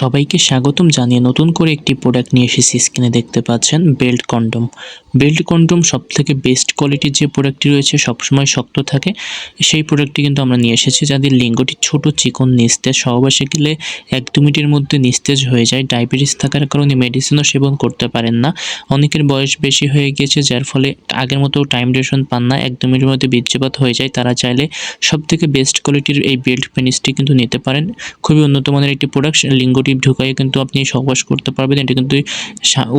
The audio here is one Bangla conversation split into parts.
সবাইকে স্বাগতম জানিয়ে নতুন করে একটি প্রোডাক্ট নিয়ে এসেছি। স্ক্রিনে দেখতে পাচ্ছেন বেল্ট কন্ডম। বেল্ট কন্ডম সবথেকে বেস্ট কোয়ালিটির যে প্রোডাক্টটি রয়েছে, সবসময় শক্ত থাকে, সেই প্রোডাক্টটি কিন্তু আমরা নিয়ে এসেছি। যাদের লিঙ্গটি ছোট, চিকন, নিস্তেজ, সহবাসে গেলে ১-২ মিনিটের মধ্যে নিস্তেজ হয়ে যায়, ডায়াবেটিস থাকার কারণে মেডিসিনও সেবন করতে পারেন না, অনেকের বয়স বেশি হয়ে গিয়েছে যার ফলে আগের মতো টাইম ডিউরেশন পান না, ১-২ মিনিটের মধ্যে বীর্যপাত হয়ে যায়, তারা চাইলে সবথেকে বেস্ট কোয়ালিটির এই বেল্ট পেনিসটি কিন্তু নিতে পারেন। খুবই উন্নত মানের একটি প্রোডাক্ট। লিঙ্গটি ঢুকাইয়ে কিন্তু আপনি সহবাস করতে পারবেন। এটা কিন্তু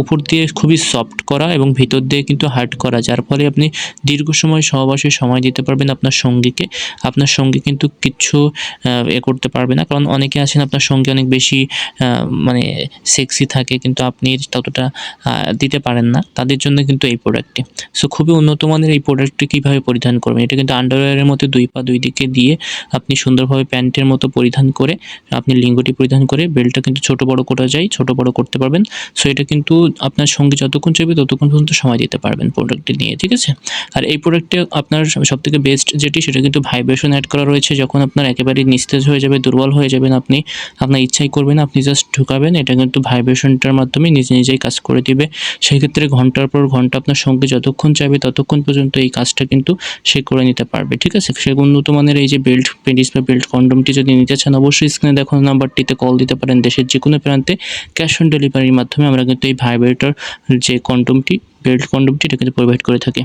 উপর দিয়ে খুবই সফট করা এবং ভিতর দিয়ে কিন্তু হার্ড করা, যার ফলে আপনি দীর্ঘ সময় সহবাসে সময় দিতে পারবেন আপনার সঙ্গীকে। আপনার সঙ্গী কিন্তু কিচ্ছু করতে পারবে না, কারণ অনেকে আছেন আপনার সঙ্গী অনেক বেশি মানে সেক্সি থাকে কিন্তু আপনি ততটা দিতে পারেন না, তাদের জন্য কিন্তু এই প্রোডাক্টটি। সো খুবই উন্নত মানের এই প্রোডাক্টটি কীভাবে পরিধান করবেন, এটা কিন্তু আন্ডারওয়্যারের মতো ২ পা ২ দিকে দিয়ে আপনি সুন্দরভাবে প্যান্টের মতো পরিধান করে আপনি লিঙ্গটি পরিধান করে বেল্টটা কিন্তু ছোট বড় করা যায়, ছোট বড় করতে পারবেন। সো এটা কিন্তু আপনার সঙ্গে যতক্ষণ চাইবে ততক্ষণ পর্যন্ত সময় দিতে পারবেন প্রোডাক্টটি নিয়ে, ঠিক আছে? আর এই প্রোডাক্টে আপনার সবথেকে বেস্ট যেটি, সেটা কিন্তু ভাইব্রেশন অ্যাড করা রয়েছে। যখন আপনার একেবারেই নিস্তেজ হয়ে যাবে, দুর্বল হয়ে যাবেন, আপনি আপনার ইচ্ছাই করবেন না, আপনি জাস্ট ঢুকাবেন, এটা কিন্তু ভাইব্রেশনটার মাধ্যমে নিজে নিজেই কাজ করে দিবে। সেক্ষেত্রে ঘন্টার পর ঘন্টা আপনার সঙ্গে যতক্ষণ চাইবে ততক্ষণ পর্যন্ত এই কাজটা কিন্তু সে করে নিতে পারবে, ঠিক আছে? সে উন্নত মানের এই যে বেল্ট পেনিস বা বেল্ট কন্ডমটি যদি নিতে চান, অবশ্যই স্ক্রিনে দেখানো নাম্বারটিতে কল দিতে পারেন। দেশের যেকোনো প্রান্তে ক্যাশ অন ডেলিভারির মাধ্যমে আমরা কিন্তু এই ভাইব্রেটর যে কন্ডমটি, বেল্ট কন্ডমটি, এটা কিন্তু প্রোভাইড করে থাকি।